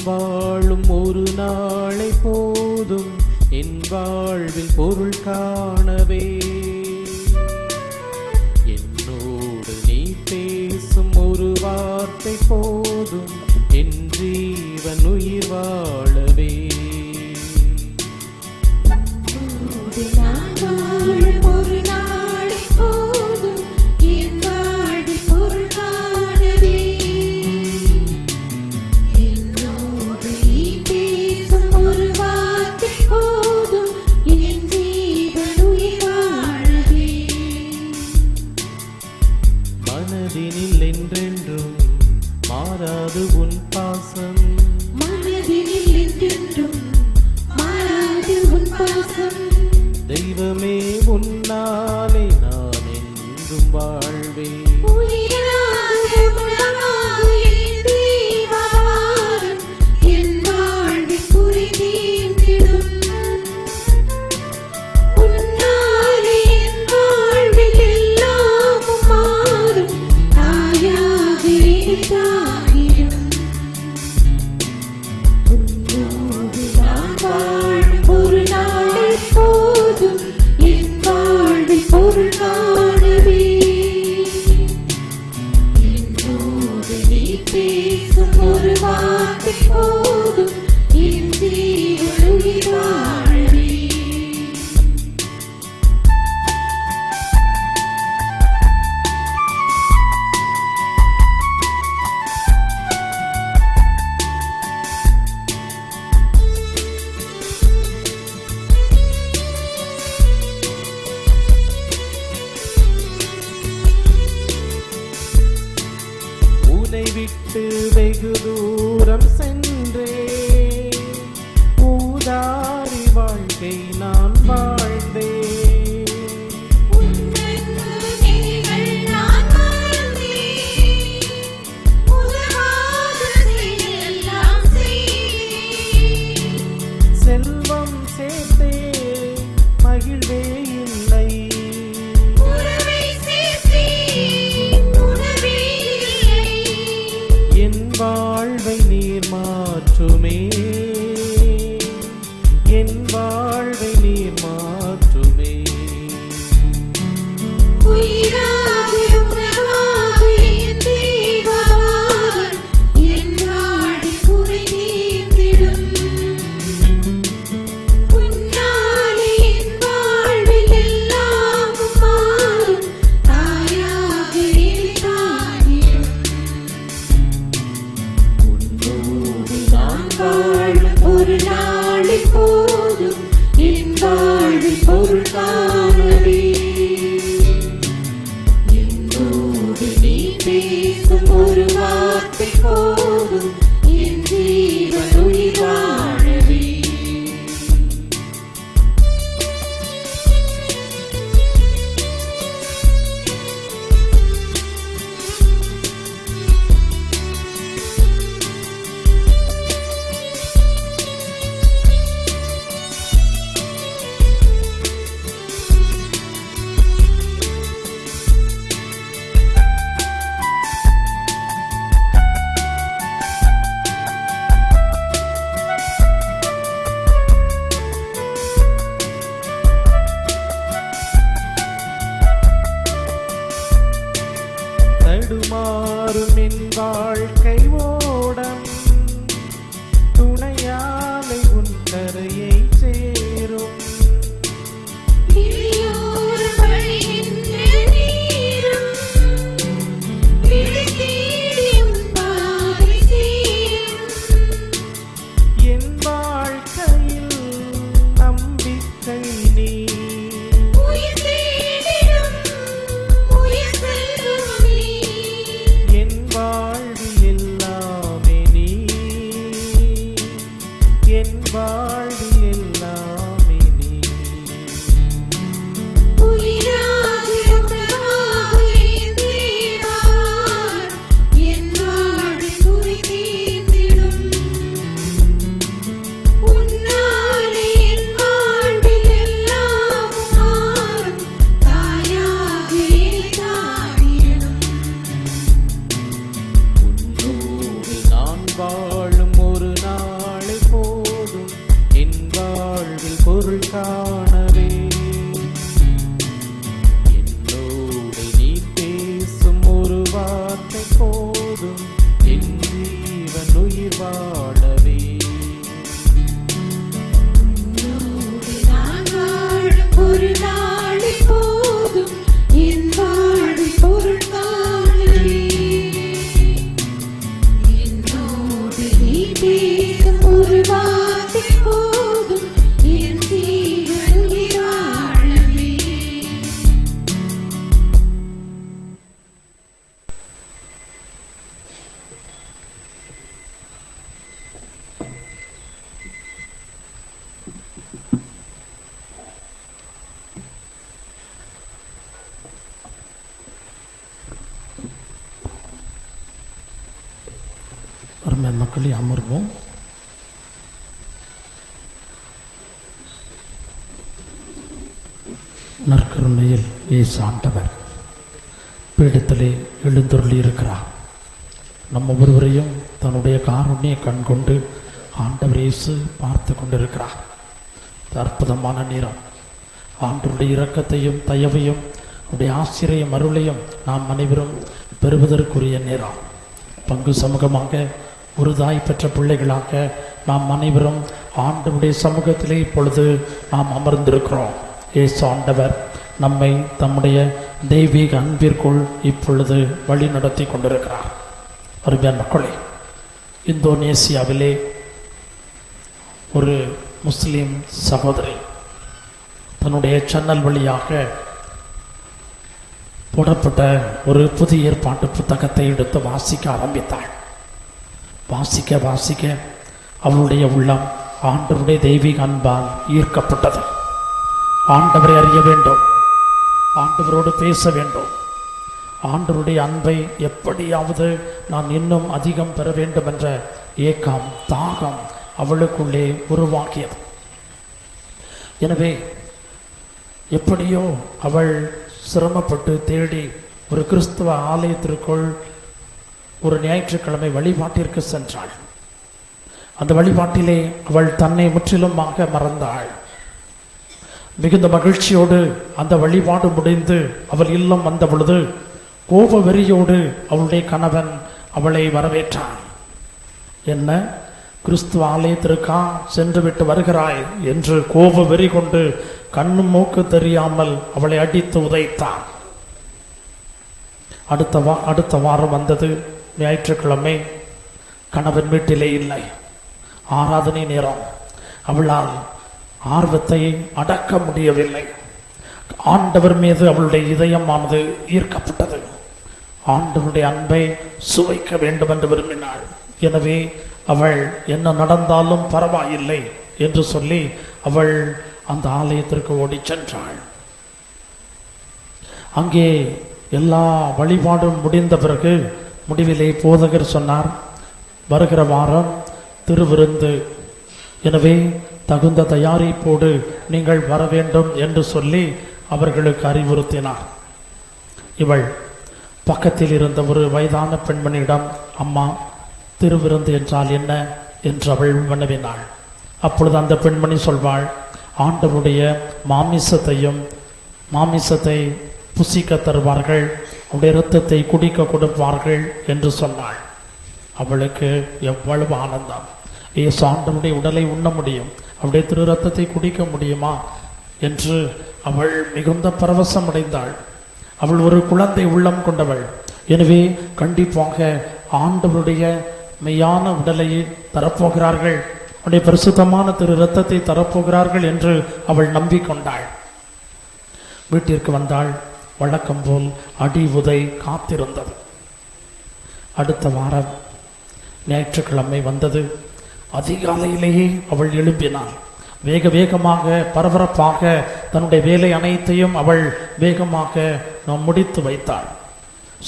வாழும் ஒரு நாளை போதும் என் வாழ்வில் பொருள் காணவே. என்னோடு நீ பேசும் ஒரு வார்த்தை போதும் என் ஜீவன் உயிர் வாழவே. மனதினில் என்றென்றும் மாறாது உன் பாசம், மனதினில் என்றென்றும் மாறாது உன் பாசம். தெய்வமே உன்னாலே நான் என்றும் வாழ்வேன். உன்னை விட்டு வெகு தூரம் சென்றே ஊதாரி வாழ்க்கை நான் வாழ்ந்தேன். செல்வம் சேர்த்தே மகிழ்வே இல்லை, என் வாழ்வை நீர் மாற்றுமே, என் வாழ்வை நீர் மாற்றுமே. போதும் என் வாழ்வில் பொருள் காணவே. என்னோடு நீ பேசும் ஒரு வார்த்தை போதும் என் ஜீவன் உயிர் வாழவே. தடுமாறும் என் வாழ்க்கை ஓடம் துணையாலை உன் கரையை சேரும். இளையோர் வழிகின்ற நீரும் விடை தேடி உன் பாதை சேரும். என் வாழ்க்கையில் நம்பிக்கை நீ. உயிர் தேடிடும் உயிர் செல்வம் நீ. என் வாழ்வில் எல்லாமே நீ. என் வாழ்வில் எல்லாமே நீ. உயிராக உணவாக இருந்தீரார் என் வாழ்வில் குறி தீர்ந்திடும். உன்னாலே என் வாழ்வில் எல்லாம் மாறும் தாயாக தாயிடும். உன்னோடு நான் வாழும் ஒரு நாளை போதும் என் வாழ்வில் பொருள் காணவே. என்னோடு நீ பேசும் ஒரு வார்த்தை போதும் என் ஜீவன் உயிர் வாழவே. உன்னோடு நான் வாழும் ஒரு நாளை போதும் என் வாழ்வில் பொருள் காணவே. என்னோடு நீ பேசும் ஒரு வார்த்தை போதும் என் ஜீவன் உயிர் வாழவே. அருமை மக்களே, அமர்வோம். நற்கருணையில் இயேசு ஆண்டவர் பீடத்திலே எழுந்தருளி இருக்கிறார். நம்ம ஒவ்வொருவரையும் தன்னுடைய காருண்ய கண் கொண்டு ஆண்டவர் இயேசு பார்த்து கொண்டிருக்கிறார். அற்புதமான நேரம். ஆண்டவருடைய இரக்கத்தையும் தயவையும் அவருடைய ஆசிரியம் அருளையும் நாம் அனைவரும் பெறுவதற்குரிய நேரம். பங்கு சமூகமாக ஒரு தாய் பெற்ற பிள்ளைகளாக நாம் அனைவரும் ஆண்டவருடைய சமூகத்திலே இப்பொழுது நாம் அமர்ந்திருக்கிறோம். இயேசு ஆண்டவர் நம்மை தம்முடைய தெய்வீக அன்பிற்குள் இப்பொழுது வழி நடத்தி கொண்டிருக்கிறார். அருமையான மக்களே, இந்தோனேசியாவிலே ஒரு முஸ்லீம் சகோதரி தன்னுடைய சேனல் வழியாக போடப்பட்ட ஒரு புதிய ஏற்பாட்டு புத்தகத்தை எடுத்து வாசிக்க ஆரம்பித்தாள். வாசிக்க வாசிக்க அவளுடைய உள்ளம் ஆண்டவருடைய தெய்வீக அன்பால் ஈர்க்கப்பட்டது. ஆண்டவரை அறிய வேண்டும், ஆண்டவரோடு பேச வேண்டும், ஆண்டவருடைய அன்பை எப்படியாவது நான் இன்னும் அதிகம் பெற வேண்டும் என்ற ஏக்கம் தாகம் அவளுக்குள்ளே உருவாக்கியது. எனவே எப்படியோ அவள் சிரமப்பட்டு தேடி ஒரு கிறிஸ்துவ ஆலயத்திற்குள் ஒரு ஞாயிற்றுக்கிழமை வழிபாட்டிற்கு சென்றாள். அந்த வழிபாட்டிலே அவள் தன்னை முற்றிலுமாக மறந்தாள். மிகுந்த மகிழ்ச்சியோடு அந்த வழிபாடு முடிந்து அவள் இல்லம் வந்த பொழுது கோப வெறியோடு அவளுடைய கணவன் அவளை வரவேற்றான். என்ன, கிறிஸ்துவ ஆலயத்திற்கா சென்று விட்டு வருகிறாய் என்று கோப வெறி கொண்டு கண்ணும் மூக்கு தெரியாமல் அவளை அடித்து உதைத்தான். அடுத்த வாரம் வந்தது ஞாயிற்றுக்கிழமை. கணவன் வீட்டிலே இல்லை. ஆராதனை நேரம். அவளால் ஆர்வத்தை அடக்க முடியவில்லை. ஆண்டவர் மீது அவளுடைய இதயமானது ஈர்க்கப்பட்டது. ஆண்டவருடைய அன்பை சுவைக்க வேண்டும் என்று விரும்பினாள். எனவே அவள் என்ன நடந்தாலும் பரவாயில்லை என்று சொல்லி அவள் அந்த ஆலயத்திற்கு ஓடி சென்றாள். அங்கே எல்லா வழிபாடும் முடிந்த பிறகு முடிவிலே போதகர் சொன்னார், வருகிற வாரம் திருவிருந்து, எனவே தகுந்த தயாரிப்போடு நீங்கள் வர வேண்டும் என்று சொல்லி அவர்களுக்கு அறிவுறுத்தினார். இவள் பக்கத்தில் இருந்த ஒரு வயதான பெண்மணியிடம், அம்மா, திருவிருந்து என்றால் என்ன என்று அவள் வினவினாள். அப்பொழுது அந்த பெண்மணி சொல்வாள், ஆண்டவருடைய மாமிசத்தை புசிக்க தருவார்கள், அவருடைய இரத்தத்தை குடிக்க கொடுப்பார்கள் என்று சொன்னாள். அவளுக்கு எவ்வளவு ஆனந்தம்! இயேசு ஆண்டவருடைய உடலை உண்ண முடியும், அவருடைய திரு இரத்தத்தை குடிக்க முடியுமா என்று அவள் மிகுந்த பரவசம் அடைந்தாள். அவள் ஒரு குழந்தை உள்ளம் கொண்டவள். எனவே கண்டிப்பாக ஆண்டவருடைய மெய்யான உடலை தரப்போகிறார்கள், அவருடைய பரிசுத்தமான திரு இரத்தத்தை தரப்போகிறார்கள் என்று அவள் நம்பிக்கொண்டாள். வீட்டிற்கு வந்தாள். வழக்கம் போல் அடி உதை காத்திருந்தது. அடுத்த வாரம் ஞாயிற்றுக்கிழமை வந்தது. அதிகாலையிலேயே அவள் எழும்பினாள். வேகமாக பரபரப்பாக தன்னுடைய வேலை அனைத்தையும் அவள் வேகமாக முடித்து வைத்தாள்.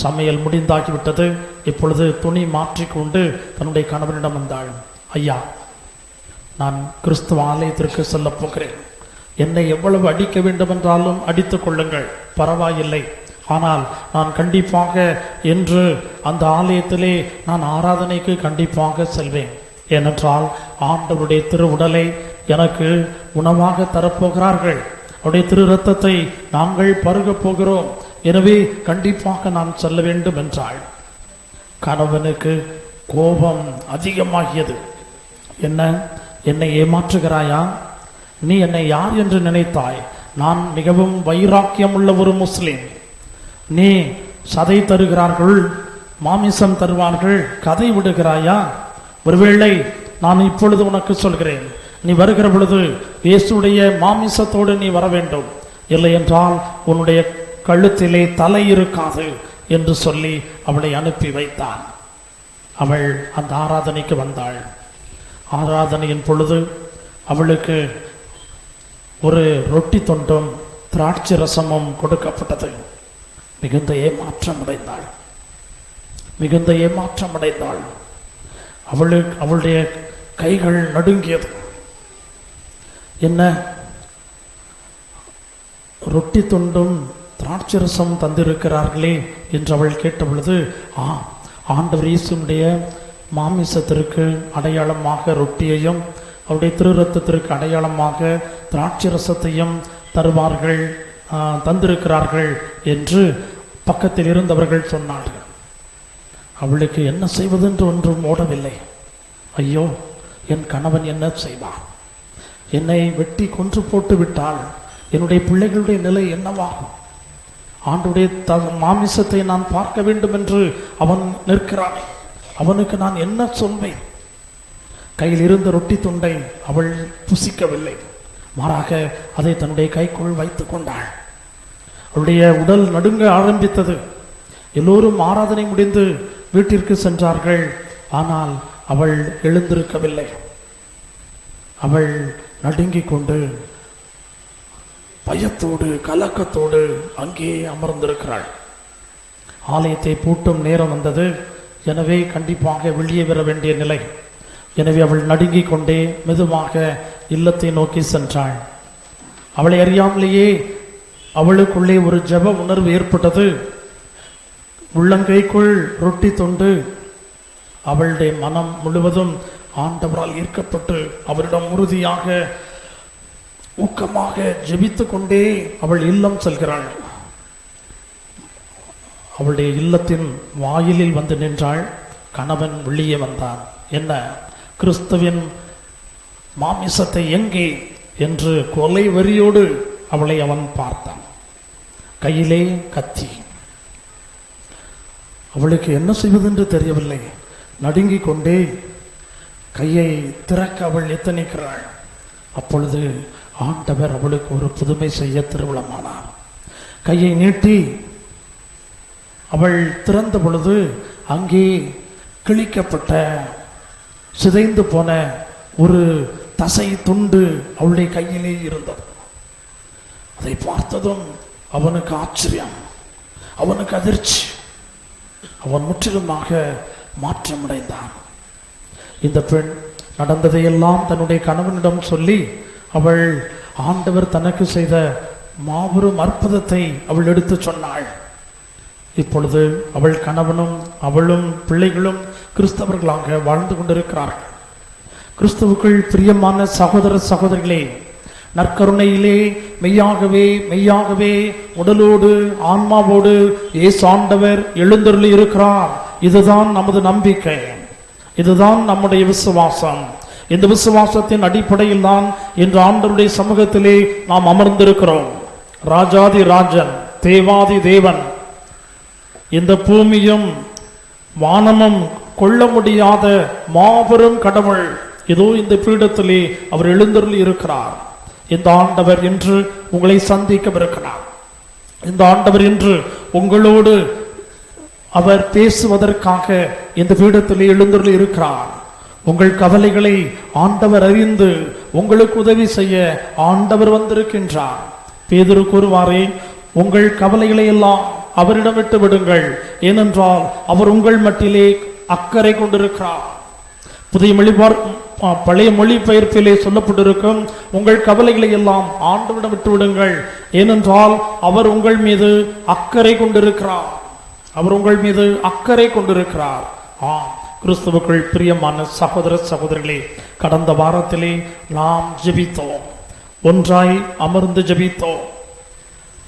சமையல் முடிந்தாகிவிட்டது. இப்பொழுது துணி மாற்றிக்கொண்டு தன்னுடைய கணவனிடம் வந்தாள். ஐயா, நான் கிறிஸ்துவ ஆலயத்திற்கு செல்ல போகிறேன். என்னை எவ்வளவு அடிக்க வேண்டும் என்றாலும் அடித்துக் கொள்ளுங்கள், பரவாயில்லை. ஆனால் நான் கண்டிப்பாக என்று அந்த ஆலயத்திலே நான் ஆராதனைக்கு கண்டிப்பாக செல்வேன். ஏனென்றால் ஆண்டவருடைய திரு உடலை எனக்கு உணவாக தரப்போகிறார்கள், அவருடைய திரு இரத்தத்தை நாங்கள் பருகப் போகிறோம். எனவே கண்டிப்பாக நான் செல்ல வேண்டும் என்றாள். கணவனுக்கு கோபம் அதிகமாகியது. என்னை ஏமாற்றுகிறாயா? நீ என்னை யார் என்று நினைத்தாய்? நான் மிகவும் வைராக்கியம் உள்ள ஒரு முஸ்லிம். நீ சதை தருகிறார்கள், மாமிசம் தருவார்கள், கதை விடுகிறாயா? ஒருவேளை நான் இப்பொழுது உனக்கு சொல்கிறேன், நீ வருகிற பொழுது இயேசுடைய மாமிசத்தோடு நீ வர வேண்டும், இல்லை என்றால் உன்னுடைய கழுத்திலே தலை இருக்காது என்று சொல்லி அவளை அனுப்பி வைத்தான். அவள் அந்த ஆராதனைக்கு வந்தாள். ஆராதனையின் பொழுது அவளுக்கு ஒரு ரொட்டி தொண்டும் திராட்சை ரசமும் கொடுக்கப்பட்டது. மிகுந்த ஏமாற்றம் அடைந்தாள். அவளுடைய கைகள் நடுங்கியது. என்ன, ரொட்டி தொண்டும் திராட்சை ரசம் தந்திருக்கிறார்களே என்று அவள் கேட்ட பொழுது, ஆண்டவர் இயேசுடைய மாமிசத்திற்கு அடையாளமாக ரொட்டியையும் அவருடைய திரு இரத்தத்திற்கு அடையாளமாக திராட்சை ரசத்தையும் தருவார்கள், தந்திருக்கிறார்கள் என்று பக்கத்தில் இருந்தவர்கள் சொன்னார்கள். அவளுக்கு என்ன செய்வதென்று ஒன்றும் ஓடவில்லை. ஐயோ, என் கணவன் என்ன செய்வான்? என்னை வெட்டி கொன்று போட்டு விட்டால் என்னுடைய பிள்ளைகளுடைய நிலை என்னவாகும்? ஆண்டுடைய மாமிசத்தை நான் பார்க்க வேண்டும் என்று அவன் நிற்கிறான். அவனுக்கு நான் என்ன சொல்வேன்? கையில் இருந்த ரொட்டி துண்டை அவள் புசிக்கவில்லை. மாறாக அதை தன்னுடைய கைக்குள் வைத்துக் கொண்டாள். அவளுடைய உடல் நடுங்க ஆரம்பித்தது. எல்லோரும் ஆராதனை முடிந்து வீட்டிற்கு சென்றார்கள். ஆனால் அவள் எழுந்திருக்கவில்லை. அவள் நடுங்கிக் கொண்டு பயத்தோடு கலக்கத்தோடு அங்கே அமர்ந்திருக்கிறாள். ஆலயத்தை பூட்டும் நேரம் வந்தது. எனவே கண்டிப்பாக வெளியே வர வேண்டிய நிலை. எனவே அவள் நடுங்கிக் கொண்டே மெதுவாக இல்லத்தை நோக்கி சென்றாள். அவளை அறியாமலேயே அவளுக்குள்ளே ஒரு ஜெப உணர்வு ஏற்பட்டது. உள்ளங்கைக்குள் ரொட்டி தொண்டு. அவளுடைய மனம் முழுவதும் ஆண்டவரால் ஈர்க்கப்பட்டு அவரிடம் உறுதியாக ஊக்கமாக ஜெபித்து கொண்டே அவள் இல்லம் செல்கிறாள். அவளுடைய இல்லத்தின் வாயிலில் வந்து நின்றாள். கணவன் வெளியே வந்தான். என்ன, கிறிஸ்துவின் மாமிசத்தை எங்கே என்று கொலை வெறியோடு அவளை அவன் பார்த்தான். கையிலே கத்தி. அவளுக்கு என்ன செய்வதென்று தெரியவில்லை. நடுங்கிக் கொண்டே கையை திறக்க அவள் எத்தனிக்கிறாள். அப்பொழுது ஆண்டவர் அவளுக்கு ஒரு புதுமை செய்ய திருவிழமானார். கையை நீட்டி அவள் திறந்த பொழுது அங்கே கிழிக்கப்பட்ட சிதைந்து போன ஒரு தசை துண்டு அவளுடைய கையிலே இருந்தது. அதை பார்த்ததும் அவனுக்கு ஆச்சரியம், அவனுக்கு அதிர்ச்சி, அவன் முற்றிலுமாக மாற்றமடைந்தான். இந்த பெண் நடந்ததையெல்லாம் தன்னுடைய கணவனிடம் சொல்லி அவள் ஆண்டவர் தனக்கு செய்த மாபெரும் அற்புதத்தை அவள் எடுத்து சொன்னாள். இப்பொழுது அவள் கணவனும் அவளும் பிள்ளைகளும் கிறிஸ்தவர்களாக வாழ்ந்து கொண்டிருக்கிறார்கள். கிறிஸ்துவுக்குள் பிரியமான சகோதர சகோதரிகளே, நற்கருணையிலே மெய்யாகவே மெய்யாகவே உடலோடு ஆன்மாவோடு இயேசு ஆண்டவர் எழுந்தருளி இருக்கிறார். இதுதான் நமது நம்பிக்கை, இதுதான் நம்முடைய விசுவாசம். இந்த விசுவாசத்தின் அடிப்படையில் தான் இன்று ஆண்டவருடைய சமூகத்திலே நாம் அமர்ந்திருக்கிறோம். ராஜாதி ராஜன், தேவாதி தேவன், இந்த பூமியும் வானமும் கொள்ள முடியாத மாபெரும் கடவுள் இதோ இந்த பீடத்திலே அவர் எழுந்தருளி இருக்கிறார். இந்த ஆண்டவர் இன்று உங்களை சந்திக்கவிருக்கிறார். இந்த ஆண்டவர் இன்று உங்களோடு அவர் பேசுவதற்காக இந்த பீடத்திலே எழுந்தருளி இருக்கிறார். உங்கள் கவலைகளை ஆண்டவர் அறிந்து உங்களுக்கு உதவி செய்ய ஆண்டவர் வந்திருக்கின்றார். பேதுரு கூறுவாரே, உங்கள் கவலைகளை எல்லாம் அவரிடம் விட்டு விடுங்கள், ஏனென்றால் அவர் உங்கள் மட்டிலே அக்கறை கொண்டிருக்கிறார். பழைய மொழிபெயர்ப்பிலே சொல்லப்பட்டிருக்கும், உங்கள் கவலைகளை எல்லாம் ஆண்டவரிடம் விட்டு விடுங்கள், ஏனென்றால் அவர் உங்கள் மீது அக்கறை கொண்டிருக்கிறார். அவர் உங்கள் மீது அக்கறை கொண்டிருக்கிறார். கிறிஸ்துவுக்குள் பிரியமான சகோதர சகோதரிகளே, கடந்த வாரத்திலே நாம் ஜெபித்தோம், ஒன்றாய் அமர்ந்து ஜெபித்தோம்.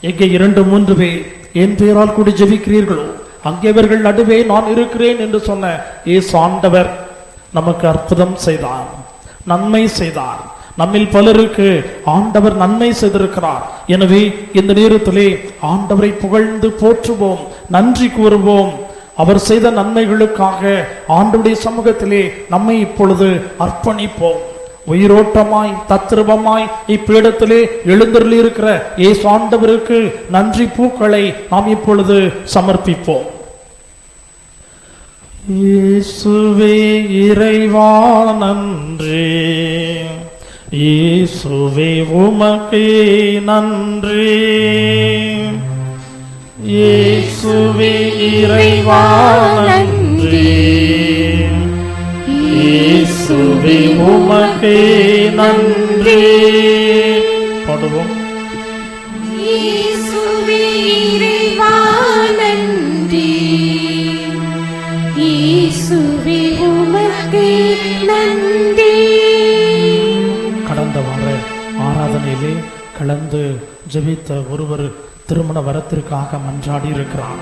எங்கே 2-3 பேர் என் பெயரால் கூடி ஜெபிக்கிறீர்களோ அங்கே இவர்கள் நடுவே நான் இருக்கிறேன் என்று சொன்ன இயேசு ஆண்டவர் நமக்கு அற்புதம் செய்தார், நன்மை செய்தார். நம்மில் பலருக்கு ஆண்டவர் நன்மை செய்திருக்கிறார். எனவே இந்த நேரத்திலே ஆண்டவரை புகழ்ந்து போற்றுவோம், நன்றி கூறுவோம். அவர் செய்த நன்மைகளுக்காக ஆண்டவருடைய சமூகத்திலே நம்மை இப்பொழுது அர்ப்பணிப்போம். உயிரோட்டமாய் தத்ரூபமாய் இப்பீடத்திலே எழுந்தருளி இருக்கிற இயேசு ஆண்டவருக்கு நன்றி பூக்களை நாம் இப்பொழுது சமர்ப்பிப்போம். இயேசுவே இறைவா நன்றி, இயேசுவே உமக்கே நன்றி, இயேசுவே இறைவா நன்றி, இயேசுவே உமக்கே நன்றி. பாடுவோம். இயேசுவே இறைவா நன்றி, இயேசுவே உமக்கே நன்றி. கடந்த வார ஆராதனையிலே கலந்து ஜெபித்த ஒருவர் திருமண வரத்திற்காக மன்றாடி இருக்கிறார்.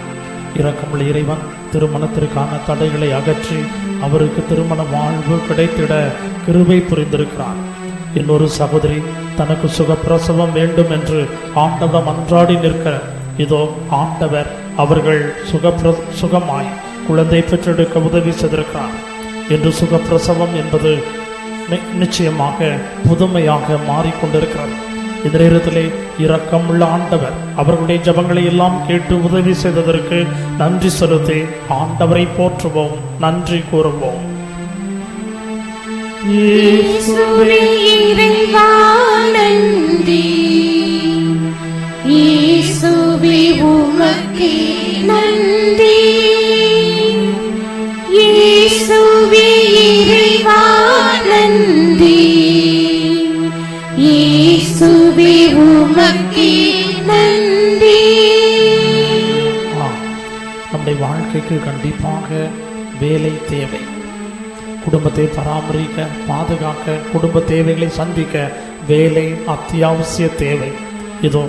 இரக்கமுள்ள இறைவன் திருமணத்திற்கான தடைகளை அகற்றி அவருக்கு திருமண வாழ்வு கிடைத்திட கிருபை புரிந்திருக்கிறார். இன்னொரு சகோதரி தனக்கு சுகப்பிரசவம் வேண்டும் என்று ஆண்டவரிடம் மன்றாடி நிற்க இதோ ஆண்டவர் அவர்கள் சுகமாய் குழந்தை பெற்றெடுக்க உதவி செய்திருக்கிறார். என்று சுகப்பிரசவம் என்பது நிச்சயமாக புதுமையாக மாறிக்கொண்டிருக்கிறது. இந்த நேரத்திலே இரக்கமுள்ள ஆண்டவர் அவர்களுடைய ஜபங்களை எல்லாம் கேட்டு உதவி செய்ததற்கு நன்றி செலுத்தி ஆண்டவரை போற்றுவோம், நன்றி கூறுவோம். இயேசுவே இறைவா நன்றி, இயேசுவே உமக்கே நன்றி, இயேசுவே இறைவா நன்றி, இயேசுவே உமக்கே நன்றி. நம்முடைய வாழ்க்கைக்கு கண்டிப்பாக வேலை தேவை. குடும்பத்தை பராமரிக்க, பாதுகாக்க, குடும்ப தேவைகளை சந்திக்க வேலை அத்தியாவசிய தேவை. இதோ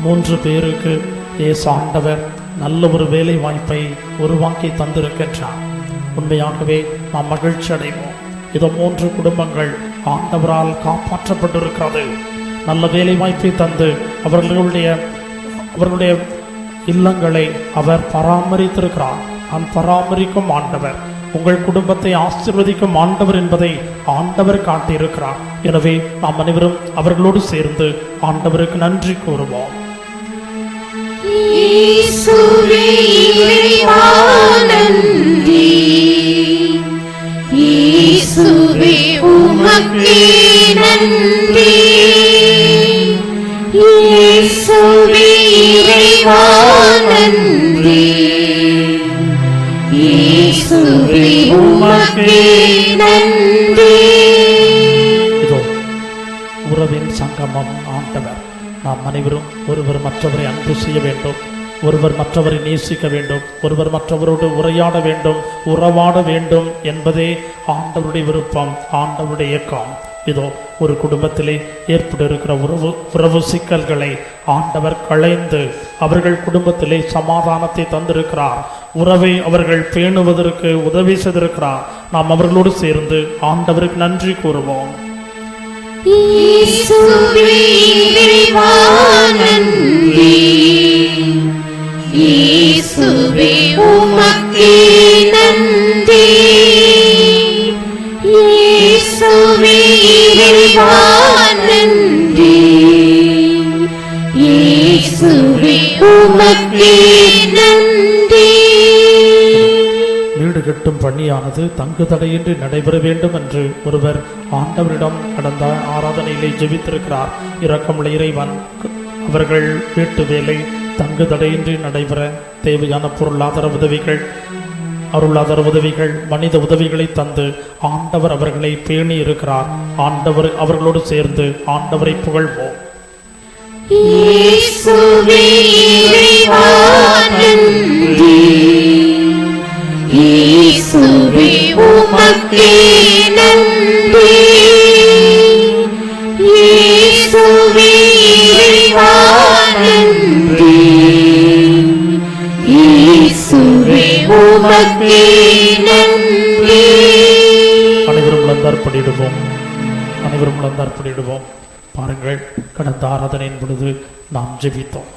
3 பேருக்கு இயேசு ஆண்டவர் நல்ல ஒரு வேலை வாய்ப்பை உருவாக்கி தந்திருக்கின்றார். உண்மையாகவே நாம் மகிழ்ச்சி அடைவோம். இதோ 3 குடும்பங்கள் ஆண்டவரால் காப்பாற்றப்பட்டிருக்கிறது. நல்ல வேலை வாய்ப்பை தந்து அவர்களுடைய இல்லங்களை அவர் பராமரித்திருக்கிறார். பராமரிக்கும் ஆண்டவர் உங்கள் குடும்பத்தை ஆசீர்வதிக்கும் ஆண்டவர் என்பதை ஆண்டவர் காட்டியிருக்கிறார். எனவே நாம் அனைவரும் அவர்களோடு சேர்ந்து ஆண்டவருக்கு நன்றி கூறுவோம். இயேசுவே இறைவா நன்றி, இயேசுவே உமக்கே நன்றி, இயேசுவே இறைவா நன்றி, இயேசுவே உமக்கே நன்றி. இதோ உறவின் சங்கமம் ஆண்டவர். நாம் அனைவரும் ஒருவர் மற்றவரை அன்பு செய்ய வேண்டும், ஒருவர் மற்றவரை நேசிக்க வேண்டும், ஒருவர் மற்றவரோடு உரையாட வேண்டும், உறவாட வேண்டும் என்பதே ஆண்டவருடைய விருப்பம், ஆண்டவருடைய இயக்கம். இதோ ஒரு குடும்பத்திலே ஏற்பட்டு இருக்கிற உறவு சிக்கல்களை ஆண்டவர் களைந்து அவர்கள் குடும்பத்திலே சமாதானத்தை தந்திருக்கிறார். உறவை அவர்கள் பேணுவதற்கு உதவி செய்திருக்கிறார். நாம் அவர்களோடு சேர்ந்து ஆண்டவருக்கு நன்றி கூறுவோம். இயேசுவே இறைவா நன்றி, இயேசுவே உமக்கே நன்றி, இயேசுவே இறைவா நன்றி, இயேசுவே உமக்கே நன்றி. வீடு கட்டும் பணியானது தங்கு தடையின்றி நடைபெற வேண்டும் என்று ஒருவர் ஆண்டவரிடம் கடந்த ஆராதனையிலே ஜெபித்திருக்கிறார். இரக்கமுள்ள இறைவன் அவர்கள் வீட்டு வேலை தங்கு தடையின்றி நடைபெற தேவையான பொருளாதார உதவிகள், அருளாதார உதவிகள், மனித உதவிகளை தந்து ஆண்டவர் அவர்களை பேணி இருக்கிறார். ஆண்டவர் அவர்களோடு சேர்ந்து ஆண்டவரை புகழ்வோம். இயேசுவே இறைவா நன்றி, இயேசுவே உமக்கே நன்றி, இயேசுவே இறைவா நன்றி, இயேசுவே உமக்கே நன்றி. அனைவரும் முழந்தார்ப்படியிடுவோம், அனைவரும் முழந்தார்ப்படியிடுவோம். பாருங்கள், கடந்த ஆராதனையின் பொழுது நாம் ஜெபித்தோம்.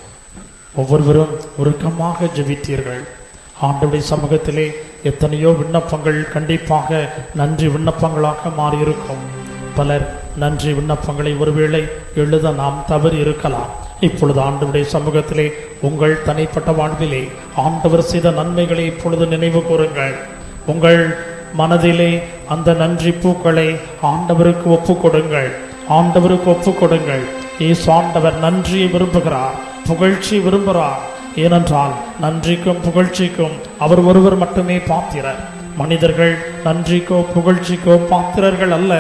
ஒவ்வொருவரும் உருக்கமாக ஜெபித்தீர்கள். ஆண்டவருடைய சமூகத்திலே எத்தனையோ விண்ணப்பங்கள் கண்டிப்பாக நன்றி விண்ணப்பங்களாக மாறியிருக்கும். பலர் நன்றி விண்ணப்பங்களை ஒருவேளை எழுத நாம் தவறி இருக்கலாம். இப்பொழுது ஆண்டவருடைய சமூகத்திலே உங்கள் தனிப்பட்ட வாழ்விலே ஆண்டவர் செய்த நன்மைகளை இப்பொழுது நினைவு கூறுங்கள். உங்கள் மனதிலே அந்த நன்றி பூக்களை ஆண்டவருக்கு ஒப்பு கொடுங்கள். ஆண்டவருக்கு ஒப்பு கொடுங்கள். இயேசு ஆண்டவர் நன்றியை விரும்புகிறார், புகழ்ச்சி விரும்புகிறார். ஏனென்றால் நன்றிக்கும் புகழ்ச்சிக்கும் அவர் ஒருவர் மட்டுமே பாத்திரர். மனிதர்கள் நன்றிக்கோ புகழ்ச்சிக்கோ பாத்திரர்கள் அல்ல.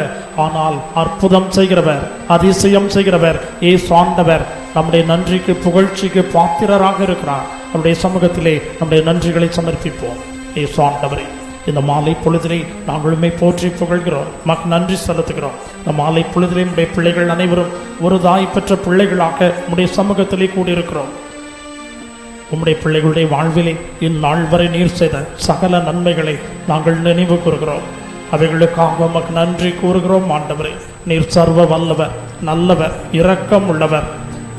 ஆனால் அற்புதம் செய்கிறவர், அதிசயம் செய்கிறவர் இயேசு ஆண்டவர் நம்முடைய நன்றிக்கு புகழ்ச்சிக்கு பாத்திரராக இருக்கிறார். அவருடைய சமூகத்திலே நம்முடைய நன்றிகளை சமர்ப்பிப்போம். இயேசு ஆண்டவரே, இந்த மாலை பொழுதிலே நாங்களுமே போற்றி புகழ்கிறோம், மக்கு நன்றி செலுத்துகிறோம். இந்த மாலை பொழுதிலே நம்முடைய பிள்ளைகள் அனைவரும் ஒரு தாய் பெற்ற பிள்ளைகளாக நம்முடைய சமூகத்திலே கூடியிருக்கிறோம். உம்முடைய பிள்ளைகளுடைய வாழ்விலே இந்நாள் வரை நீர் செய்த சகல நன்மைகளை நாங்கள் நினைவு கூறுகிறோம். அவைகளுக்காக உமக்கு நன்றி கூறுகிறோம். ஆண்டவரே, நீர் சர்வ வல்லவர், நல்லவர், இரக்கம் உள்ளவர்.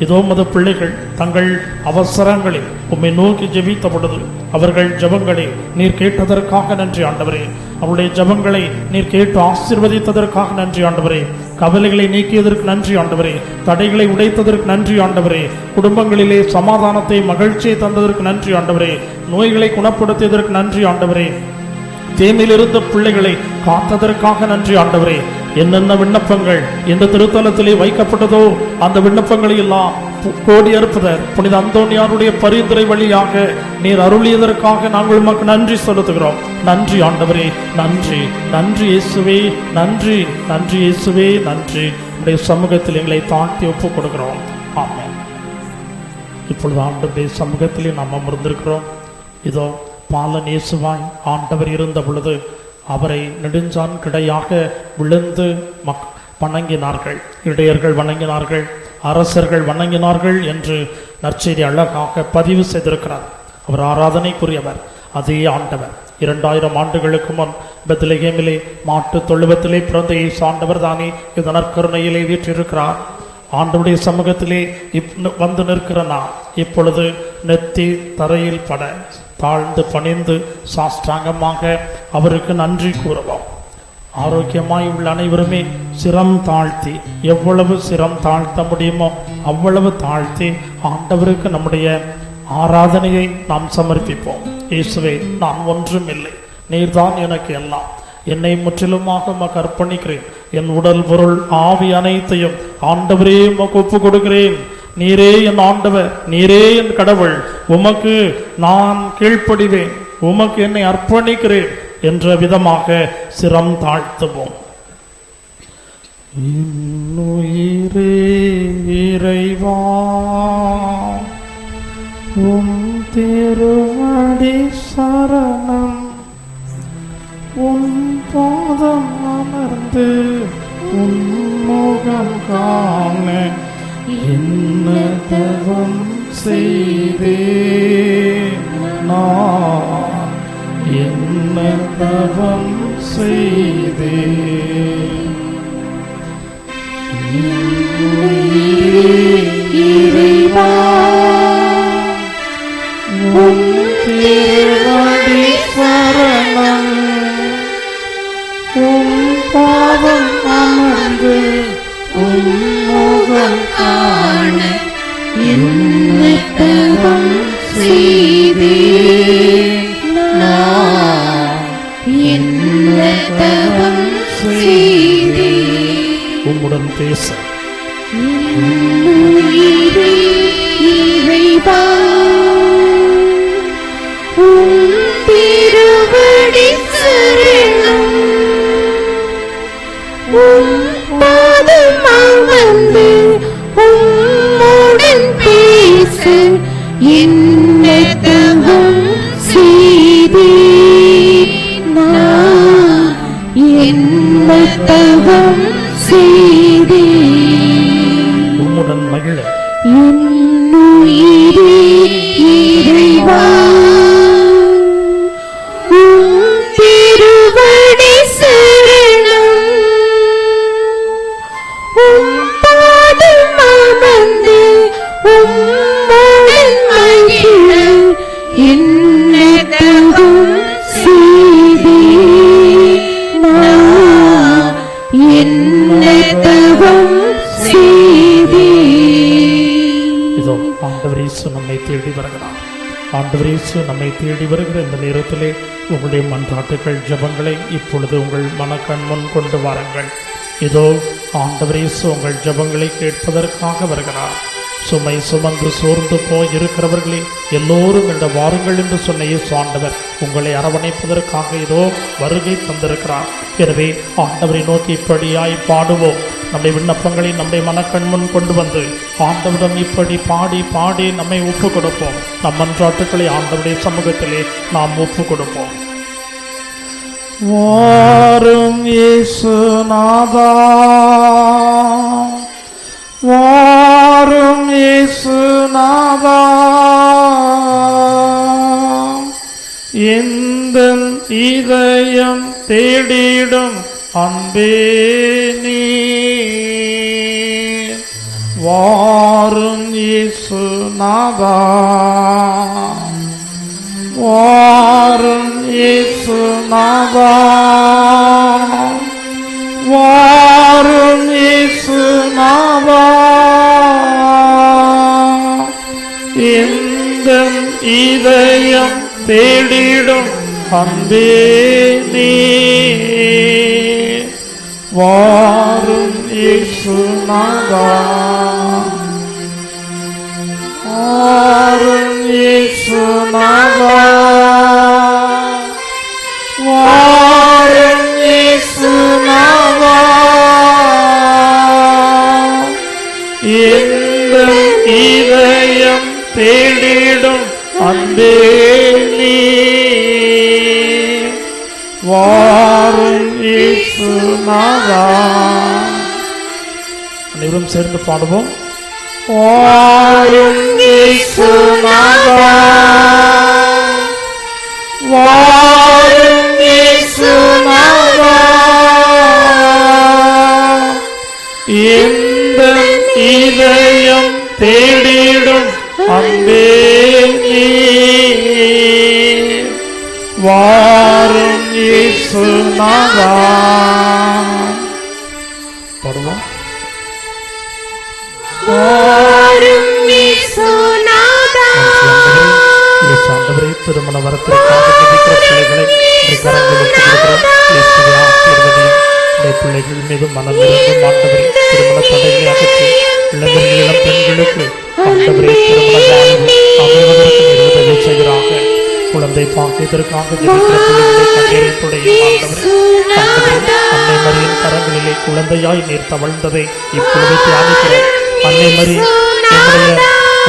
இதோ உமது பிள்ளைகள் தங்கள் அவசரங்களில் உம்மை நோக்கி ஜெபித்த பொழுது அவர்கள் ஜெபங்களை நீர் கேட்டதற்காக நன்றி ஆண்டவரே. அவருடைய ஜெபங்களை நீர் கேட்டு ஆசீர்வதித்ததற்காக நன்றி ஆண்டவரே. கவலைகளை நீக்கியதற்கு நன்றி ஆண்டவரே. தடைகளை உடைத்ததற்கு நன்றி ஆண்டவரே. குடும்பங்களிலே சமாதானத்தை, மகிழ்ச்சியை தந்ததற்கு நன்றி ஆண்டவரே. நோய்களை குணப்படுத்தியதற்கு நன்றி ஆண்டவரே. தேனிலிருந்த பிள்ளைகளை காத்ததற்காக நன்றி ஆண்டவரே. என்னென்ன விண்ணப்பங்கள் இந்த திருத்தலத்திலே வைக்கப்பட்டதோ அந்த விண்ணப்பங்களை எல்லாம் கோடி அற்புதர் புனித அந்தோனியாருடைய பரிந்துரை வழியாக நீர் அருளியதற்காக நாங்கள் உமக்கு நன்றி செலுத்துகிறோம். நன்றி ஆண்டவரே, நன்றி, நன்றி இயேசுவே, நன்றி, நன்றி இயேசுவே, நன்றி. உடைய சமூகத்தில் எங்களை தாழ்த்தி ஒப்புக் கொடுக்கிறோம். ஆமென். இப்பொழுது ஆண்டவருடைய சமூகத்திலே நாம் அமர்ந்திருக்கிறோம். இதோ பாலன் இயேசுவாய் ஆண்டவர் இருந்த பொழுது அவரை நெடுஞ்சான் கிடையாக விழுந்து வணங்கினார்கள். இடையர்கள் வணங்கினார்கள், அரசர்கள் வணங்கினார்கள் என்று நற்செய்தி அழகாக பதிவு செய்திருக்கிறார். அவர் ஆராதனைக்குரியவர். அதே ஆண்டவர் 2000 ஆண்டுகளுக்கு முன் பெத்லகேமிலே மாட்டு தொழுவத்திலே பிறந்த இயேசு ஆண்டவர் தானே இந்த நற்கருணையிலே வீற்றிருக்கிறார். ஆண்டவருடைய சமூகத்திலே வந்து நிற்கிற நான் இப்பொழுது நெத்தி தரையில் பட தாழ்ந்து பணிந்து சாஷ்டாங்கமாக அவருக்கு நன்றி கூறுவோம். ஆரோக்கியமாய் உள்ள அனைவருமே சிரம் தாழ்த்தி, எவ்வளவு சிரம் தாழ்த்த முடியுமோ அவ்வளவு தாழ்த்தி ஆண்டவருக்கு நம்முடைய ஆராதனையை நாம் சமர்ப்பிப்போம். இயேசுவே, நான் ஒன்றும் இல்லை, நீர்தான் எனக்கு எல்லாம். என்னை முற்றிலுமாக உமக்கு அர்ப்பணிக்கிறேன். என் உடல், பொருள், ஆவி அனைத்தையும் ஆண்டவரே உமக்கு ஒப்பு கொடுக்கிறேன். நீரே என் ஆண்டவர், நீரே என் கடவுள், உமக்கு நான் கீழ்ப்படிவேன், உமக்கு என்னை அர்ப்பணிக்கிறேன் என்ற விதமாக சிரம் தாழ்த்துவோம். இன்னுயிரே இறைவா, உம் திருவடி சரணம். உன் பாதம் அமர்ந்து உன்முகம் காண என்ன தவம் செய்தேன் நான், என்ன தவம் செய்தேன். இறைவா, உம் திருவடி சரணம். உம் பாதம் அமர்ந்து உன்முகம் காண என்ன தவம் செய்தேன் நான், என்ன தவம் செய்தேன். உம்முடன் பேச இன்னுயிரே இறைவா, உம் திருவடி சரணம். உம் பாதம் அமர்ந்து உம்முடன் பேச என்ன தவம் செய்தேன் நான், என்ன தவம் செய்தேன். உம்முடன் மகிழ இன்னுயிரே இறைவா, உம் திருவடி சரணம். உம் பாதம் அமர்ந்து உம்முடன் மகிழ என்ன தவம் செய்தேன் நான், என்ன தவம் செய்தேன். இதோ ஆண்டவர் இயேசு நம்மை தேடி வருகிறார். ஆண்டவர் இயேசு நம்மை தேடி வருகிற இந்த நேரத்திலே உங்களுடைய மன்றாட்டுகள், ஜெபங்களை இப்பொழுது உங்கள் மனக்கண் முன் கொண்டு வாருங்கள். இதோ ஆண்டவர் இயேசு உங்கள் ஜெபங்களை கேட்பதற்காக வருகிறார். சுமை சுமந்து சோர்ந்து போய் இருக்கிறவர்களே எல்லோரும் இந்த வாருங்கள் என்று சொன்ன இயேசு ஆண்டவர் உங்களை அரவணைப்பதற்காக இதோ வருகை தந்திருக்கிறார். எனவே ஆண்டவரை நோக்கி இப்படியாய் பாடுவோம். நம்முடைய விண்ணப்பங்களை நம்முடைய மனக்கண் முன் கொண்டு வந்து ஆண்டவரிடம் இப்படி பாடி பாடி நம்மை ஒப்பு கொடுப்போம். நம் மன்றாட்டுக்களை ஆண்டவருடைய சமூகத்திலே நாம் ஒப்பு கொடுப்போம். வாரும் இயேசுநாதா, வாரும் இயேசுநாதா, எந்தன் இதயம் தேடிடும் அன்பே நீர். வாரும் இயேசுநாதா, வாரும் இயேசுநாதா, வாரும் இயேசுநாதா, எந்தன் இதயம் தேடிடும் அன்பே நீர். வாரும் இயேசுநாதா, வாரும் இயேசுநாதா, வாரும் இயேசுநாதா, எந்தன் இதயம் தேடிடும் அன்பே நீர். வாரும் இயேசுநாதா. அனைவரும் சேர்ந்து பாடுவோம். வாரும் இயேசுநாதா, வாரும் இயேசுநாதா, எந்தன் இதயம் தேடிடும் அன்பே நீர். வாரும் இயேசுநாதா. இயேசுநாதா. பாடுவோம். ஆண்டவரே, திருமண வரத்திற்காக ஜெபிக்கிற பிள்ளைகளை கரங்களுக்கு கொடுக்கிறோம். இயேசுவே ஆசீர்வதியும். பிள்ளைகள் மீது மனம் இருந்தும் ஆண்டவரே திருமண தடைகளை அகற்றி இளைஞர்கள் இளம் பெண்களுக்கு ஆண்டவரே திருமண வாழ்வு அமைவதற்கு நீர் உதவி செய்கிறாங்க. குழந்தை பாக்கியதற்காக ஜெபிக்கிற பிள்ளைகளை கண்ணீரையுடைய ஆண்டவரே அன்னை மரியின் கரங்களிலே குழந்தையாய் நீர் தவழ்ந்ததை இப்பொழுது தியானிக்கிறோம். அன்னை மரி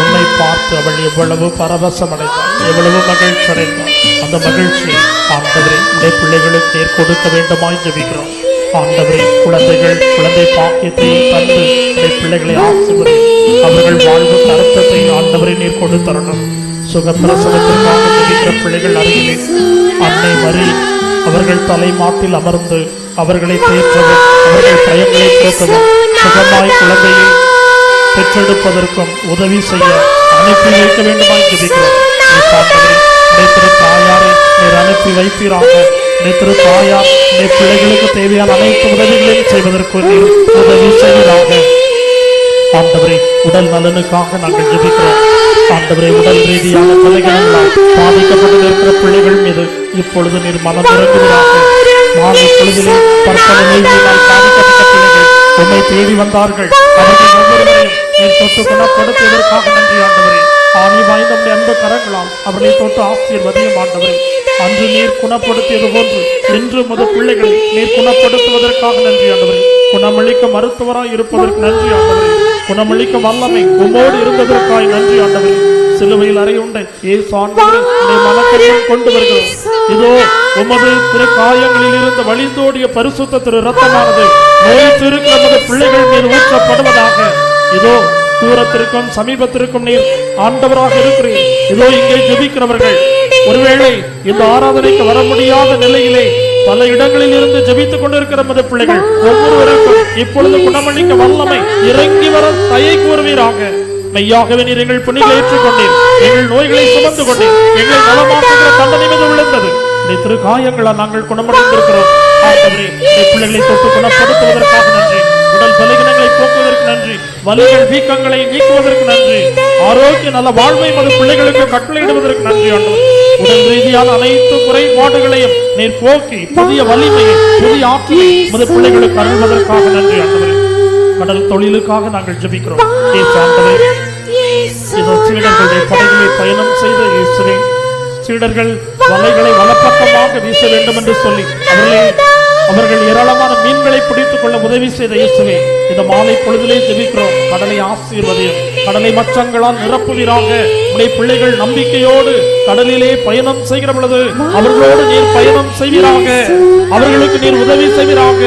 உன்னை பார்த்து அவள் எவ்வளவு பரவசமடைந்தாள், எவ்வளவு மகிழ்ச்சி அடைந்தாள். அந்த மகிழ்ச்சி ஆண்டவரே உடைய பிள்ளைகளுக்கு நீர் கொடுக்க வேண்டுமாய் ஜெபிக்கிறோம். ஆண்டவரே குழந்தை பாக்கியத்தை தந்து உடைய பிள்ளைகளை ஆசிர்வதி அவர்கள் வாழ்வு அர்த்தத்தை ஆண்டவரை நீர் கொண்டு தரணும். சுகப்பிரசவத்திற்காக ஜெபிக்கிற பிள்ளைகள் அருகிலே அன்னை மரி அவர்கள் தலைமாட்டில் அமர்ந்து அவர்களை தேற்றவும் அவர்கள் பயங்களை போக்கவும் சுகமாய் குழந்தையை பெற்றெடுப்பதற்கும் உதவி செய்ய அனுப்பி வைக்க வேண்டுமாய் ஜெபிக்கிறோம். திரு தாயாரை நீர் அனுப்பி வைப்பீராக. திரு தாயார் பிள்ளைகளுக்கு தேவையான அனைத்து உதவிகளையும் செய்வதற்கு நீர் உதவி செய்வதாக. ஆண்டவரே உடல் நலனுக்காக நாங்கள் ஜெபிக்கிறோம். ஆண்டவரே உடல் ரீதியான தலைகளால் பாதிக்கப்பட்டு இருக்கிற பிள்ளைகள் மீது இப்பொழுது நீர் மனம் இறங்குவதாக. மாலை பொழுதிலே பற்பல நோய்களினால் பாதிக்கப்பட்ட பிள்ளைகள் உன்னை தேடி வந்தார்கள். அவர்கள் ஒவ்வொருவரையும் நீர் தொட்டு குணப்படுத்துவதற்காக நன்றி ஆண்டவரே. ஆணி வாய்ந்த அன்பு கரங்களால் அவர்களை தொட்டு ஆசீர்வதியும் ஆண்டவரே. அன்று நீர் குணப்படுத்தியது போன்று இன்று முதல் பிள்ளைகளை நீர் குணப்படுத்துவதற்காக நன்றி ஆண்டவரே. குணமளிக்க மருத்துவராய் இருப்பதற்கு நன்றி ஆண்டவரே. குணமளிக்க வல்லமை உம்மோடு இருந்ததற்காய் நன்றி ஆண்டவரே. சிலுவையில் அறையுண்டை இயேசு ஆண்டவரே மனக்கெல்லாம் கொண்டு வருகிறோம். இதோ உமது திரு காயங்களில் இருந்து வழிந்தோடிய பரிசுத்த திரு ரத்தமானது நோய்த்திருக்கிற நமது பிள்ளைகள் மீது ஊற்றப்படுவதாக. இதோ தூரத்திற்கும் சமீபத்திற்கும் நீர் ஆண்டவராக இருக்கிறீர். இதோ இங்கே ஜெபிக்கிறவர்கள் ஒருவேளை இந்த ஆராதனைக்கு வர முடியாத நிலையிலே பல இடங்களில் இருந்து ஜெபித்துக் கொண்டிருக்கிற நமது பிள்ளைகள் ஒவ்வொருவருக்கும் இப்பொழுது குணமளிக்க வல்லமை இறங்கி வர தயை கூறுவீராக. மெய்யாகவே நீர் எங்கள் பணிகளை ஏற்றுக்கொண்டீர், எங்கள் நோய்களை சுமந்து கொண்டீர், எங்கள் நலமாக்குகிற தண்டனை மீது விழுந்தது. திரு காயங்களால் நாங்கள் குணமடைந்திருக்கிறோம். ஆண்டவரே பிள்ளைகளை தொட்டு குணப்படுத்துவதற்காக நன்றி. உடல் பலகீனங்களை போக்குவதற்கு நன்றி. வலிகள் வீக்கங்களை நீக்குவதற்கு நன்றி. ஆரோக்கிய நல்ல வாழ்வை மது பிள்ளைகளுக்கு கட்டளையிடுவதற்கு நன்றி ஆண்டவர். உடல் ரீதியான அனைத்து குறைபாடுகளையும் நீர் போக்கி புதிய வலிமையை புதிய ஆற்றலை மது பிள்ளைகளுக்கு அருள்வதற்காக நன்றி ஆண்டவரே. கடல் தொழிலுக்காக நாங்கள் ஜெபிக்கிறோம். சீடர்களுடைய படகுகளை பயணம் செய்த இயேசுவே சீடர்கள் வலைகளை வலப்பக்கமாக வீச வேண்டும் என்று சொல்லி அவர்கள் ஏராளமான மீன்களை பிடித்துக் கொள்ள உதவி செய்த இயேசுவே இந்த மாலை பொழுதிலே ஜெபிக்கிறோம். கடலை ஆசீர்வதியும், கடலை மச்சங்களால் நிரப்புவீராக. உடைய பிள்ளைகள் நம்பிக்கையோடு கடலிலே பயணம் செய்கிற பொழுது அவர்களோடு நீர் பயணம் செய்வீராக. அவர்களுக்கு நீர் உதவி செய்வீராக.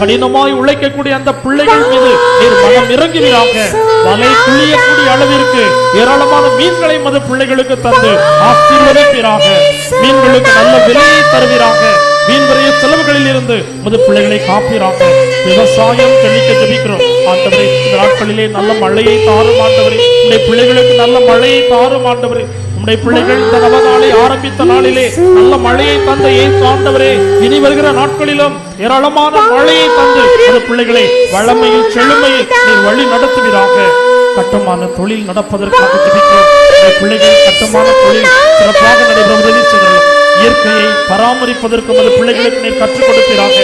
கடினமாய் உழைக்கக்கூடிய அந்த பிள்ளைகள் மீது நீர் மனம் இறங்குவீராக. வலை குளியக்கூடிய அளவிற்கு ஏராளமான மீன்களை மது பிள்ளைகளுக்கு தந்து ஆசீர்வதிப்பீராக. மீன்களுக்கு நல்ல விலையை தருவீராக. மீன்வரைய செலவுகளில் இருந்து மது பிள்ளைகளை காப்பீராக. விவசாயம் செழிக்க ஜெபிக்கிறோம் ஆண்டவரே. இந்த நாட்களிலே நல்ல மழையை தாரும் ஆண்டவரே. உடைய பிள்ளைகளுக்கு நல்ல மழையை தாரும் ஆண்டவரே. உடைய பிள்ளைகள் இந்த நவநாளை ஆரம்பித்த நாளிலே நல்ல மழையை தந்த இயேசு ஆண்டவரே இனி வருகிற நாட்களிலும் ஏராளமான மழையை தந்து அந்த பிள்ளைகளை வளமையில் செழுமையில் நீர் வழி நடத்துவீராக. கட்டுமான தொழில் நடப்பதற்காக ஜெபிக்கிறோம். பிள்ளைகள் கட்டுமான தொழில் சிறப்பாக நடைபெற உதவி செய்கிறோம். இயற்கையை பராமரிப்பதற்கு அந்த பிள்ளைகளுக்கு நீர் கற்றுக் கொடுப்பீராக.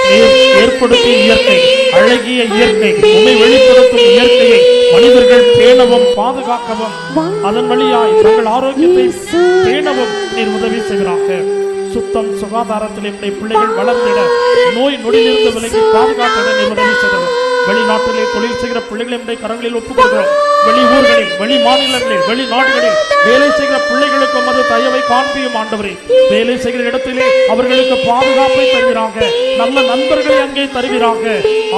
நீர் ஏற்படுத்திய இயற்கை, அழகிய இயற்கை, உண்மை வெளிப்படுத்தும் இயற்கையை மனிதர்கள் பேணவும் பாதுகாக்கவும் அதன் வழியாய் தங்கள் ஆரோக்கியத்தை பேணவும் நீர் உதவி செய்கிறாங்க. சுத்தம் சுகாதாரத்தில் என்னுடைய பிள்ளைகள் வளர்ந்திட நோய் நொடியிலிருந்து விலகி பாதுகாக்க நீர் உதவி செய்கிறோம். வெளிநாட்டிலே தொழில் செய்கிற பிள்ளைகளை நம்முடைய கரங்களில் ஒப்புக்கொள்கிறோம். வெளி ஊர்களில், வெளி மாநிலங்களில், வெளிநாடுகளில் வேலை செய்கிற பிள்ளைகளுக்கு அது தயவை காண்பியும் ஆண்டவரே. வேலை செய்கிற இடத்திலே அவர்களுக்கு பாதுகாப்பை தருவீராக. நல்ல நண்பர்களை அங்கே தருவீராக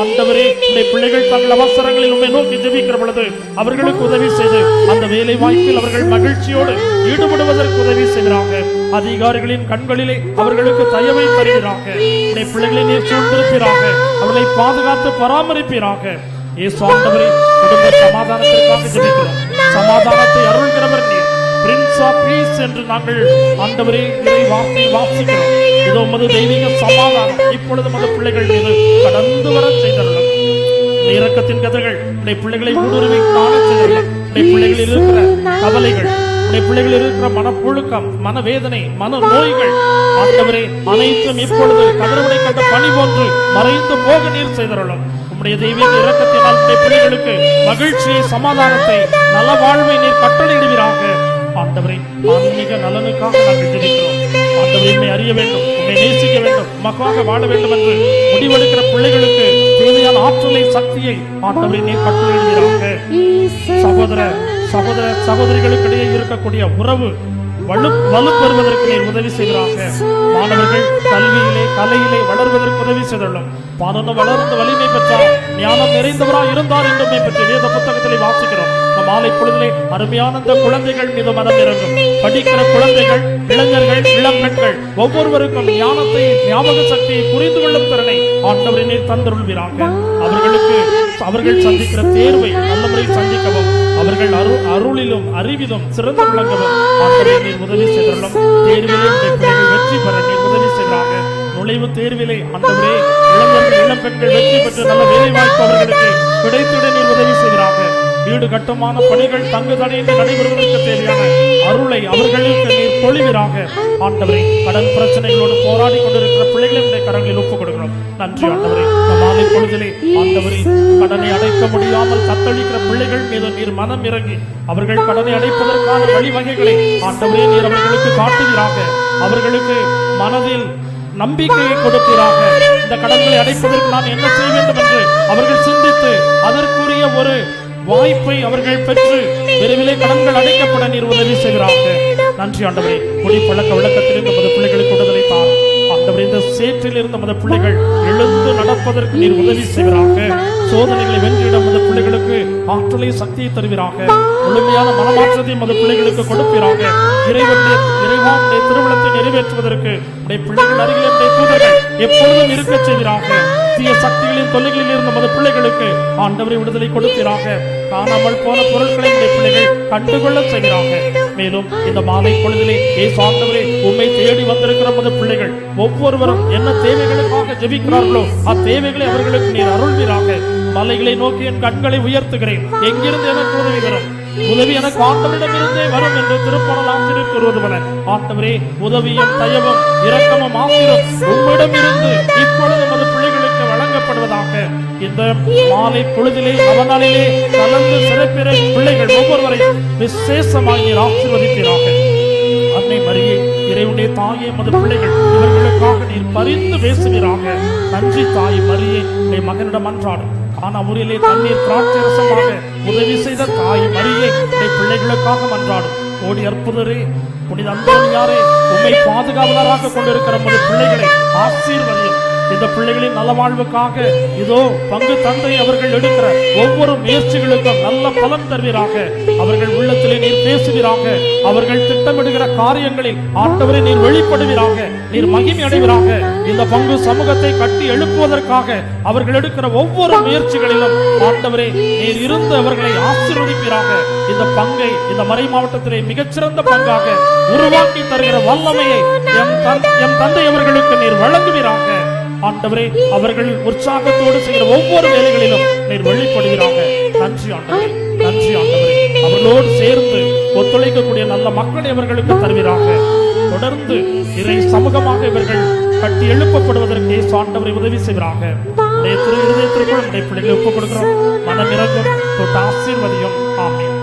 ஆண்டவரே. உடைய பிள்ளைகள் தங்கள் அவசரங்களில் உண்மை நோக்கி ஜெபிக்கிற பொழுது அவர்களுக்கு உதவி செய்து அந்த வேலை வாய்ப்பில் அவர்கள் மகிழ்ச்சியோடு ஈடுபடுவதற்கு உதவி செய்கிறாங்க. அதிகாரிகளின் கண்களிலே அவர்களுக்கு தயவை தருவீராக. உடைய பிள்ளைகளை நீர் சூழ்ந்திருப்பீராக. அவர்களை பாதுகாத்து பராமரிப்பீராக. இயேசு ஆண்டவரே குடும்ப சமாதானத்திற்காக ஜெபிக்கிறோம். சமாதானத்தை அருள்கிறவர் நீர். பிரின்ஸ் ஆஃப் பீஸ் என்று நாங்கள் ஆண்டவரே இறை வார்த்தை வாசிக்கிறோம். இதோ உமது தெய்வீக சமாதானம் இப்பொழுது உமது பிள்ளைகள் மீது கடந்து வர செய்தருளும். இரக்கத்தின் கதைகள் உடைய பிள்ளைகளை ஊடுருவி காண செய்தருளும். உடைய பிள்ளைகளில் இருக்கிற கவலைகள், உடைய பிள்ளைகளில் இருக்கிற மனப்புழுக்கம், மனவேதனை, மன நோய்கள் ஆண்டவரே அனைத்தும் இப்பொழுது கதிரவனை கண்ட பனி போன்று மறைந்து போக நீர் செய்தருளும். உம்முடைய தெய்வீக இரக்கத்தினால் உடைய பிள்ளைகளுக்கு மகிழ்ச்சியை, சமாதானத்தை, நல வாழ்வை நீர் கட்டளையிடுவீராக. ஆண்டவரே ஆன்மீக நலனுக்காக நாங்கள் ஜெபிக்கிறோம். ஆண்டவரை உம்மை அறிய வேண்டும், உம்மை நேசிக்க வேண்டும், உமக்காக வாழ வேண்டும் என்று முடிவெடுக்கிற பிள்ளைகளுக்கு தேவையான ஆற்றலை, சக்தியை ஆண்டவரை நீர் கட்டளையிடுவீராக. சகோதரிகளுக்கு இடையே இருக்கக்கூடிய உறவு வலுப்பெறுவதற்கு நீர் உதவி செய்கிறாங்க. மாணவர்கள் கல்வியிலே, கலையிலே வளர்வதற்கு உதவி செய்துள்ளோம். பாலனும் வளர்ந்து வலிமை பெற்றார், ஞானம் நிறைந்தவராய் இருந்தார் என்றுமே பெற்ற வேத புத்தகத்திலே வாசிக்கிறோம். மாலை பொழுதிலே அருமையான இந்த குழந்தைகள் மீது மனம் இறங்கும். படிக்கிற குழந்தைகள், இளைஞர்கள், இளம் பெண்கள் ஒவ்வொருவருக்கும் ஞானத்தை, ஞாபக சக்தியை, புரிந்து கொள்ளும் திறனை ஆண்டவரை நீர் தந்தருள்வீராக. அவர்கள் சந்திக்கிற தேர்வை நல்ல முறையில் சந்திக்கவும், அவர்கள் அருளிலும் அறிவிலும் சிறந்து விளங்கவும் ஆண்டவரை நீர் உதவி செய்தருளும். தேர்விலே பிள்ளைகள் வெற்றி பெற நீர் உதவி செய்கிறாங்க. நுழைவு தேர்விலே ஆண்டவரே இளைஞர்கள், இளம் பெண்கள் வெற்றி பெற்று நல்ல வேலை வாய்ப்பு அவர்களுக்கு கிடைத்திட நீர் உதவி செய்கிறாங்க. வீடு கட்டுமான பணிகள் தங்கு தடையின்றி நடைபெறுவதற்கு தேவையான அருளை அவர்களுக்கு நீர் பொழிவீராக. ஆண்டவரை கடன் பிரச்சனைகளோடு போராடி கொண்டிருக்கிற பிள்ளைகளை உடைய கரங்களில் ஒப்புக் கொடுக்கிறோம். நன்றி ஆண்டவரை. மாலை பொழுதிலே ஆண்டவரை கடனை அடைக்க முடியாமல் தத்தளிக்கிற பிள்ளைகள் மீது நீர் மனம் இறங்கி அவர்கள் கடனை அடைப்பதற்கான வழிவகைகளை ஆண்டவரே நீர் அவர்களுக்கு காட்டுவீராக. அவர்களுக்கு மனதில் நம்பிக்கையை கொடுப்பீராக. இந்த கடன்களை அடைப்பதற்கு நான் என்ன செய்ய வேண்டும் என்று அவர்கள் சிந்தித்து அதற்குரிய ஒரு வாய்ப்பை அவர்கள் பெற்று விரைவிலே கடன்கள் அடைக்கப்பட நீர் உதவி செய்கிறார்கள். நன்றி ஆண்டவரே. குடிப்பழக்க விளக்கத்திலிருந்து நமது பிள்ளைகளுக்கு விடுதலை தார் ஆண்டவரே. இந்த சேற்றில் இருந்த நமது பிள்ளைகள் எழுந்து நடப்பதற்கு நீர் உதவி செய்கிறார்கள். சோதனைகளை வென்றிட நமது பிள்ளைகளுக்கு ஆற்றலை, சக்தியை தருவீராக. முழுமையான மனமாற்றத்தை நமது பிள்ளைகளுக்கு கொடுப்பீராக. இறைவனுடைய திருவிழத்தை நிறைவேற்றுவதற்கு பிள்ளைகள் அருகிலே தூதர்கள் எப்பொழுதும் இருக்க செய்வீராக. தீய சக்திகளின் தொல்லைகளில் இருந்த நமது பிள்ளைகளுக்கு ஆண்டவரை விடுதலை கொடுப்பீராக. காணாமல் போன பொருட்களை பிள்ளைகள் கண்டுகொள்ள செய்கிறாங்க. மேலும் இந்த மாலை பொழுதிலே இயேசு ஆண்டவரே உம்மை தேடி வந்திருக்கிற நமது பிள்ளைகள் ஒவ்வொருவரும் என்ன தேவைகளுக்காக ஜெபிக்கிறார்களோ அத்தேவைகளை அவர்களுக்கு நீர் அருள்வீராக. மலைகளை நோக்கி என் கண்களை உயர்த்துகிறேன், எங்கிருந்து எனக்கு உதவி வரும்? உதவி எனக்கு ஆண்டவரிடம் இருந்தே வரும் என்று திருப்பாடல் ஆசிரியர் கூறுவது போல ஆண்டவரே உதவியும் தயவும் இரக்கமும் ஆசிரும் உம்மிடம் இருந்து இப்பொழுது நமது பிள்ளைகளுக்கு வழங்கப்படுவதாக. இந்த மாலை பொழுதிலே அவனாலே கலந்து சிறப்பிற பிள்ளைகள் ஒவ்வொருவரையும் விசேஷமாக நீர் ஆசீர்வதிப்பீராக. அன்னை மரியே, இறைவனுடைய தாயே, மது பிள்ளைகள் இவர்களுக்காக நீர் பரிந்து பேசுவீராக. நன்றி தாய் மரியே, உடைய மகனிடம் அன்றாடும் காணாமூரிலே தண்ணீர் திராட்சரசமாக உதவி செய்த தாய் மரியே, உடைய பிள்ளைகளுக்காக மன்றாடும். கோடி அற்புதரே, புனித அந்தோனியாரே, உம்மை பாதுகாவலராக கொண்டிருக்கிற நமது பிள்ளைகளை ஆசீர்வதியும். இந்த பிள்ளைகளின் நலவாழ்வுக்காக இதோ பங்கு தந்தை அவர்கள் எடுக்கிற ஒவ்வொரு முயற்சிகளுக்கும் நல்ல பலன் தருவீராக. அவர்கள் உள்ளத்திலே நீர் பேசுவீராக. அவர்கள் திட்டமிடுகிற காரியங்களில் ஆண்டவரை நீர் வெளிப்படுவீராக. நீர் மகிமை அடைவீராக. இந்த பங்கு சமூகத்தை கட்டி எழுப்புவதற்காக அவர்கள் எடுக்கிற ஒவ்வொரு முயற்சிகளிலும் ஆண்டவரே நீர் இருந்து அவர்களை ஆசீர்வதிப்பீராக. இந்த பங்கை இந்த மறை மாவட்டத்திலே மிகச்சிறந்த பங்காக உருவாக்கி தருகிற வல்லமையை எம் தந்தை அவர்களுக்கு நீர் வழங்குவீராக. ஆண்டவரே, அவர்கள் உற்சாகத்தோடு செய்கிற ஒவ்வொரு வேலைகளிலும் நீர் வெளிப்படுவீராக. நன்றி ஆண்டவரே, நன்றி ஆண்டவரே. அவர்களோடு சேர்ந்து ஒத்துழைக்கக்கூடிய நல்ல மக்களை அவர்களுக்கு தருவீராக. தொடர்ந்து இறை சமூகமாக இவர்கள் கட்டி எழுப்பப்படுவதற்கு இயேசு ஆண்டவரை உதவி செய்வீராக. திரு இருதயத்திற்குள் நம்முடைய பிள்ளைகளை ஒப்புக் கொடுக்கிறோம். மனம் இறங்கும், தொட்டு ஆசீர்வதியும். ஆமென்.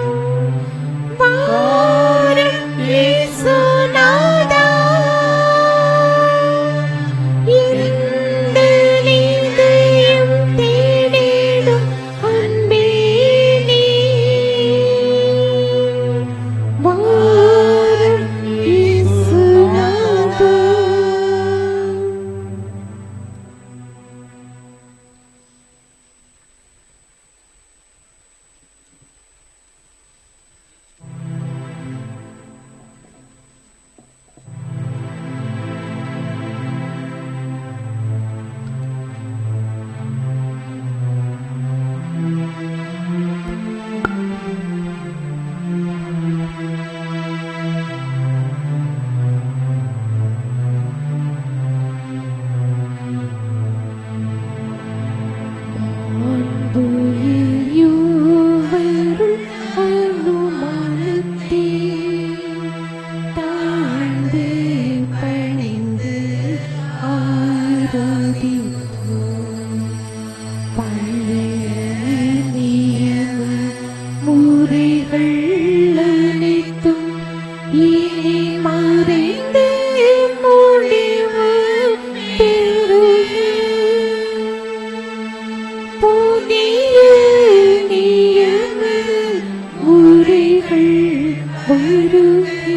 உருகி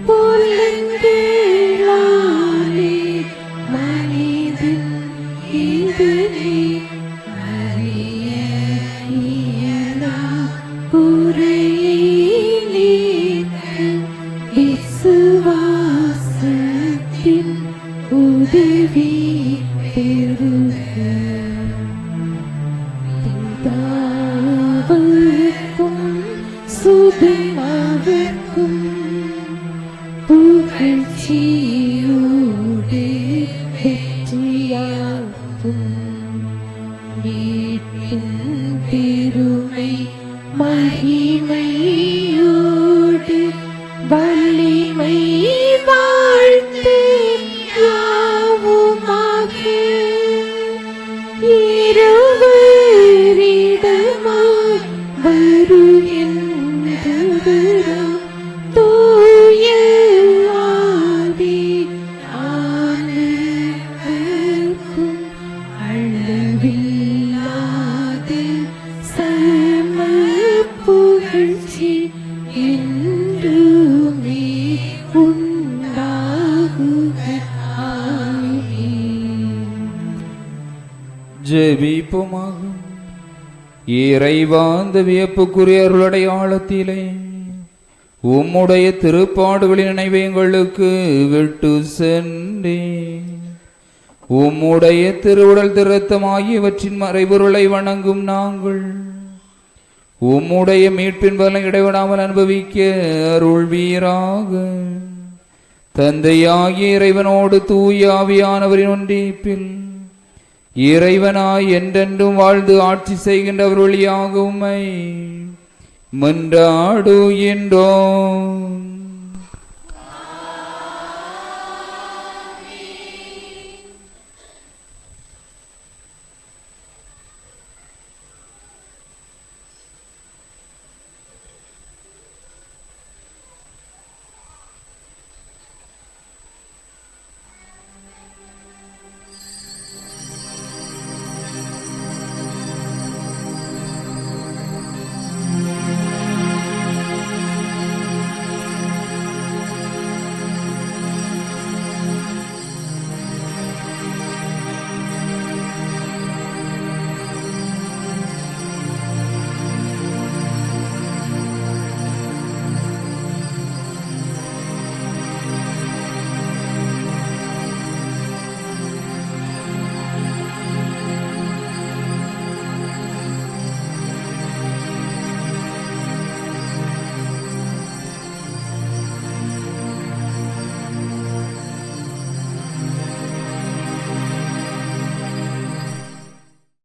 புலங்களாலே மனிதன் இதனை அறிய இயலா குறையை நீக்க விசுவாசத்தின் உதவி பெறுக. பிதாவுக்கும் சுதனாவுக்கும் புகழ்ச்சியோடு வெற்றியாகும் மீட்பின் பெருமை மகிமையோடு வலிமை வாழ்த்து யாவுமாக இருவரிடமாய் வருகின்றவராம் தூய ஆவி ஆனவர்க்கும் அளவில்லாத சம புகழ்ச்சி என்றுமே உண்டாகுக. ஆமென். ஜெபிப்போமாக. இறைவாந்த வியப்புக்குரிய அருளடையாளத்திலே உம்முடைய திருப்பாடுகளின் நினைவை எங்களுக்கு விட்டு சென்றே உம்முடைய திருவுடல் திருத்தம் ஆகியவற்றின் மறைபொருளை வணங்கும் நாங்கள் உம்முடைய மீட்பின் பலனை இடைவிடாமல் அனுபவிக்க அருள்வீராக. தந்தையாகிய இறைவனோடு தூய ஆவியானவரின் ஒன்றிப்பில் இறைவனாய் என்றென்றும் வாழ்ந்து ஆட்சி செய்கின்றவர் வழியாக உம்மை மன்றாடுகின்றோம்.